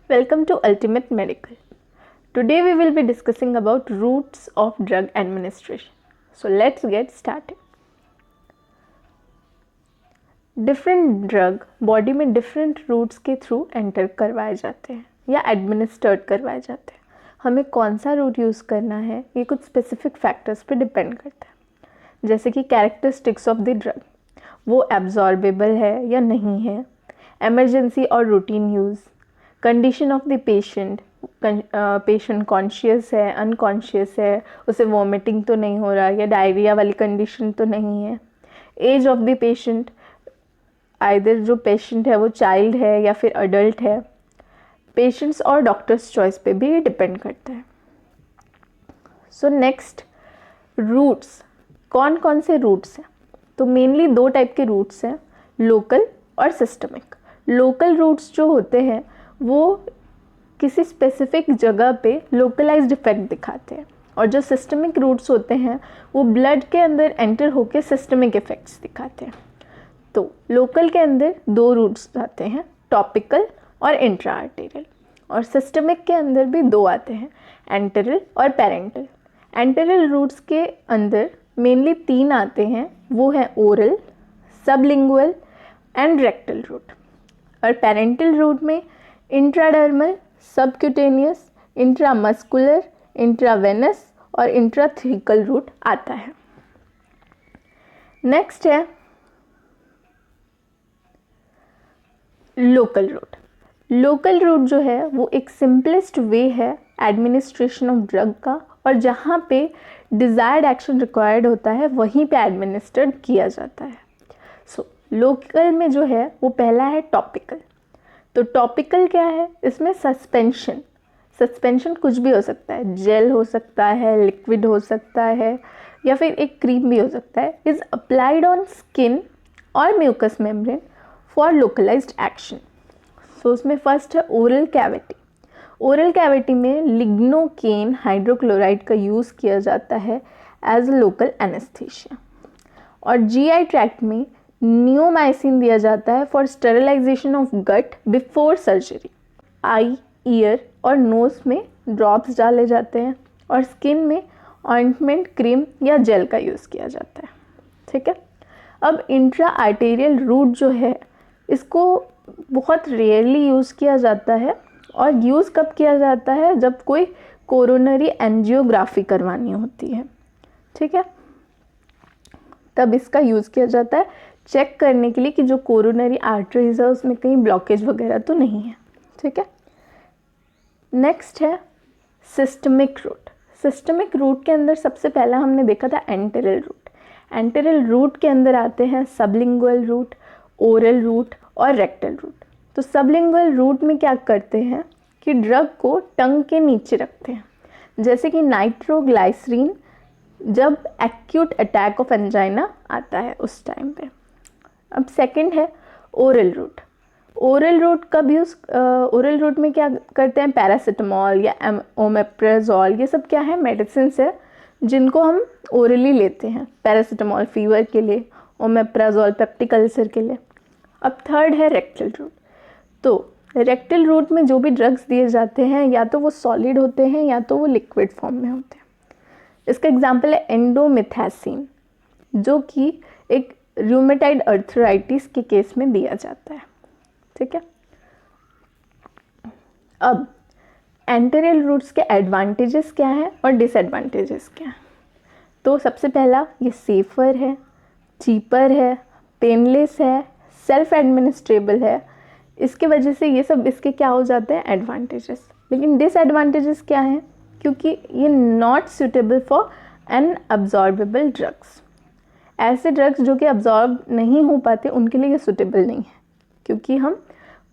Welcome to Ultimate Medical. Today we will be discussing about routes of drug administration. So let's get started. Different drug body में different roots के through enter करवाए जाते हैं या administered करवाए जाते हैं. हमें कौन सा रूट यूज़ करना है ये कुछ स्पेसिफिक फैक्टर्स पे डिपेंड करता है, जैसे कि कैरेक्टरिस्टिक्स ऑफ द ड्रग, वो एब्जॉर्बेबल है या नहीं है, एमरजेंसी और routine use, condition of the patient, patient conscious है, अनकॉन्शियस है, उसे वॉमिटिंग तो नहीं हो रहा या डायरिया वाली कंडीशन तो नहीं है, age of the patient, either जो पेशेंट है वो चाइल्ड है या फिर अडल्ट है, पेशेंट्स और डॉक्टर्स चॉइस पे भी डिपेंड करता है. So next, roots. कौन कौन से रूट्स हैं? तो मेनली दो टाइप के रूट्स हैं, लोकल और सिस्टमिक. लोकल रूट्स जो होते हैं वो किसी स्पेसिफिक जगह पे लोकलाइज्ड इफेक्ट दिखाते हैं, और जो सिस्टमिक रूट्स होते हैं वो ब्लड के अंदर एंटर होके सिस्टमिक इफेक्ट्स दिखाते हैं. तो लोकल के अंदर दो रूट्स आते हैं, टॉपिकल और इंट्रा आर्टेरियल, और सिस्टमिक के अंदर भी दो आते हैं, एंटेरल और पेरेंटल. एंटेरल रूट्स के अंदर मेनली तीन आते हैं, वो है oral, sublingual and rectal route. और पेरेंटल रूट में इंट्राडर्मल, सबक्यूटेनियस, इंट्रामस्कुलर, इंट्रावेनस और इंट्राथीकल रूट आता है. नेक्स्ट है लोकल रूट. लोकल रूट जो है वो एक सिंपलेस्ट वे है एडमिनिस्ट्रेशन ऑफ ड्रग का, और जहाँ पे डिज़ायर्ड एक्शन रिक्वायर्ड होता है वहीं पे एडमिनिस्टर्ड किया जाता है. सो लोकल में जो है वो पहला है टॉपिकल. तो टॉपिकल क्या है? इसमें सस्पेंशन. सस्पेंशन कुछ भी हो सकता है, जेल हो सकता है, लिक्विड हो सकता है, या फिर एक क्रीम भी हो सकता है. इज़ अप्लाइड ऑन स्किन और mucous membrane for localised action. So उसमें फर्स्ट है ओरल कैविटी. ओरल कैविटी में लिग्नोकेन हाइड्रोक्लोराइड का यूज़ किया जाता है एज अ लोकल एनेस्थीसिया. और जीआई ट्रैक्ट में नियोमाइसिन दिया जाता है for sterilisation of gut before surgery. Eye, ear और नोज में ड्रॉप्स डाले जाते हैं, और स्किन में ऑइंटमेंट, क्रीम या जेल का यूज़ किया जाता है. ठीक है. अब इंट्रा आर्टेरियल रूट जो है इसको बहुत रेयरली यूज़ किया जाता है, और यूज़ कब किया जाता है? जब कोई कोरोनरी एंजियोग्राफी करवानी होती है. ठीक है, तब इसका यूज़ किया जाता है चेक करने के लिए कि जो कोरोनरी आर्टरीज है उसमें कहीं ब्लॉकेज वगैरह तो नहीं है. ठीक है. नेक्स्ट है सिस्टमिक रूट. सिस्टमिक रूट के अंदर सबसे पहला हमने देखा था एंटेरल रूट. एंटेरल रूट के अंदर आते हैं सबलिंगुअल रूट, ओरल रूट और रेक्टल रूट. तो सबलिंगुअल रूट में क्या करते हैं कि ड्रग को टंग के नीचे रखते हैं, जैसे कि नाइट्रोग्लाइसरीन जब एक्यूट अटैक ऑफ एंजाइना आता है उस टाइम पे. अब सेकंड है ओरल रूट. ओरल रूट कब यूज़, ओरल रूट में क्या करते हैं? पैरासीटामॉल या ओमेप्राजोल, ये सब क्या है? मेडिसिन है जिनको हम ओरली लेते हैं. पैरासीटामॉल फीवर के लिए, ओमेप्राजोल पेप्टिक अल्सर के लिए. अब थर्ड है रेक्टल रूट. तो रेक्टल रूट में जो भी ड्रग्स दिए जाते हैं या तो वो सॉलिड होते हैं या तो वो लिक्विड फॉर्म में होते हैं. इसका एग्जांपल है एंडोमेथैसिन, जो कि एक रूमेटाइड अर्थराइटिस के केस में दिया जाता है. ठीक है. अब एंटेरियल रूट्स के एडवांटेजेस क्या हैं और डिसएडवांटेजेस क्या हैं? तो सबसे पहला, ये सेफ़र है, चीपर है, पेनलेस है, सेल्फ एडमिनिस्ट्रेबल है. इसके वजह से ये सब इसके क्या हो जाते हैं? एडवांटेजेस. लेकिन डिसएडवांटेजेस क्या हैं? क्योंकि ये नॉट सूटेबल फॉर अनअब्जॉर्बेबल ड्रग्स. ऐसे ड्रग्स जो कि अब्जॉर्ब नहीं हो पाते उनके लिए ये सूटेबल नहीं है, क्योंकि हम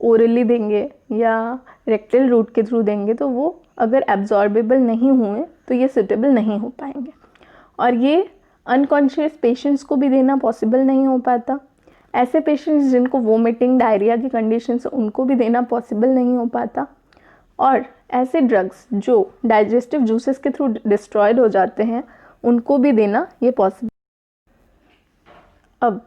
ओरली देंगे या रेक्टल रूट के थ्रू देंगे तो वो अगर एब्जॉर्बेबल नहीं हुए तो ये सूटेबल नहीं हो पाएंगे. और ये अनकॉन्शियस पेशेंट्स को भी देना पॉसिबल नहीं हो पाता. ऐसे पेशेंट्स जिनको वोमिटिंग, डायरिया की कंडीशंस उनको भी देना पॉसिबल नहीं हो पाता. और ऐसे ड्रग्स जो डाइजेस्टिव जूसेस के थ्रू डिस्ट्रॉयड हो जाते हैं उनको भी देना ये पॉसिबल. अब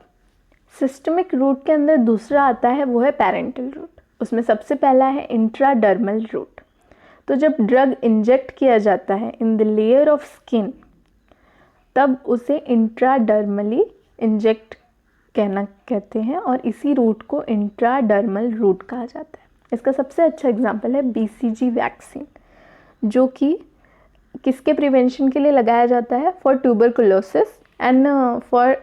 सिस्टमिक रूट के अंदर दूसरा आता है, वो है पेरेंटल रूट. उसमें सबसे पहला है इंट्राडर्मल रूट। तो जब ड्रग इंजेक्ट किया जाता है in the layer of skin, तब उसे इंट्राडर्मली इंजेक्ट कहते हैं और इसी रूट को इंट्राडर्मल रूट कहा जाता है। इसका सबसे अच्छा एग्जाम्पल है BCG वैक्सीन, जो कि किसके प्रिवेंशन के लिए लगाया जाता है? For tuberculosis and for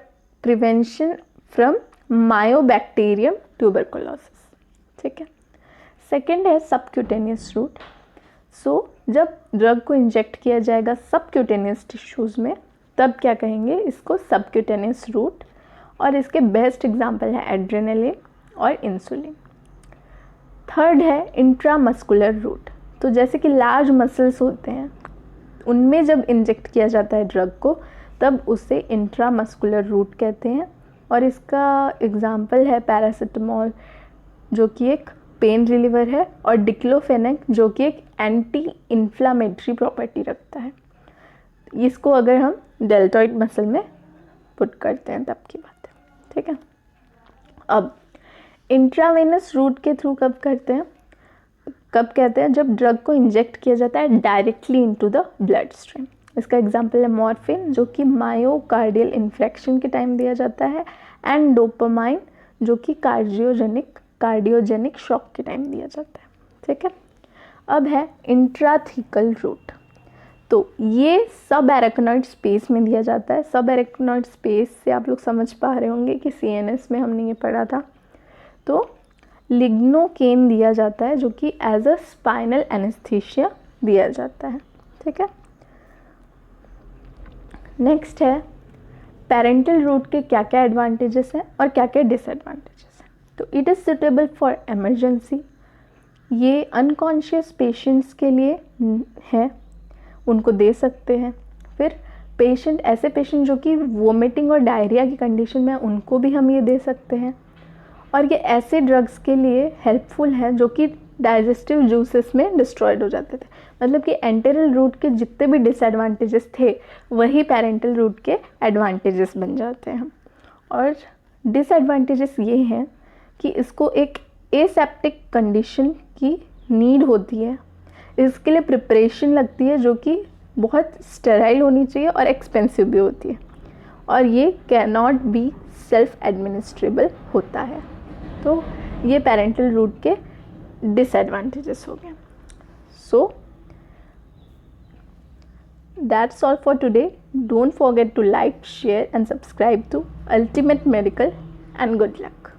prevention from Mycobacterium tuberculosis. ठीक है। सेकेंड है सबक्यूटेनियस रूट। सो जब ड्रग को इंजेक्ट किया जाएगा सबक्यूटेनियस टिश्यूज़ में, तब क्या कहेंगे? इसको सबक्यूटेनियस रूट। और इसके बेस्ट एग्जाम्पल है एड्रेनलिन और इंसुलिन। थर्ड है इंट्रामस्कुलर रूट। तो जैसे कि लार्ज मसल्स होते हैं, उनमें जब इंजेक्ट किया जाता है ड्रग को, तब उसे इंट्रामस्कुलर रूट कहते हैं। और इसका एग्जाम्पल है पैरासिटामोल, जो कि एक पेन रिलीवर है, और डिक्लोफेनेक, जो कि एक एंटी इन्फ्लामेटरी प्रॉपर्टी रखता है। इसको अगर हम डेल्टॉइड मसल में पुट करते हैं तब की बात है। ठीक है। अब इंट्रावेनस रूट के थ्रू कब करते हैं? कब कहते हैं? जब ड्रग को इंजेक्ट किया जाता है directly into the blood stream. इसका एग्जांपल है मॉर्फिन, जो कि मायोकार्डियल इन्फ्रेक्शन के टाइम दिया जाता है, एंड डोपामाइन, जो कि कार्डियोजेनिक शॉक के टाइम दिया जाता है। ठीक है। अब है इंट्राथीकल रूट। तो ये सब एरेक्नोइड स्पेस में दिया जाता है। सब एरेक्नोइड स्पेस से आप लोग समझ पा रहे होंगे कि CNS में हमने ये पढ़ा था। तो लिग्नोकेन दिया जाता है, जो कि एज अ स्पाइनल एनेस्थीसिया दिया जाता है। ठीक है। नेक्स्ट है पेरेंटल रूट के क्या क्या एडवांटेजेस हैं और क्या क्या डिसएडवांटेजेस हैं। तो it is suitable for emergency. ये अनकॉन्शियस पेशेंट्स के लिए है, उनको दे सकते हैं। फिर ऐसे पेशेंट जो कि वोमिटिंग और डायरिया की कंडीशन में, उनको भी हम ये दे सकते हैं। और ये ऐसे ड्रग्स के लिए हेल्पफुल है जो कि डाइजेस्टिव जूसेस में डिस्ट्रॉयड हो जाते थे। मतलब कि एंटेरल रूट के जितने भी डिसएडवांटेजेस थे, वही पेरेंटल रूट के एडवांटेजेस बन जाते हैं। और डिसएडवांटेजेस ये हैं कि इसको एक एसेप्टिक कंडीशन की नीड होती है, इसके लिए प्रिपरेशन लगती है जो कि बहुत स्टेराइल होनी चाहिए और एक्सपेंसिव भी होती है, और ये कैन नॉट बी सेल्फ एडमिनिस्ट्रेबल होता है। तो ये पेरेंटल रूट के डिसएडवांटेजेस हो गए। So that's all for today. Don't forget to like, share and subscribe to ultimate medical, and good luck.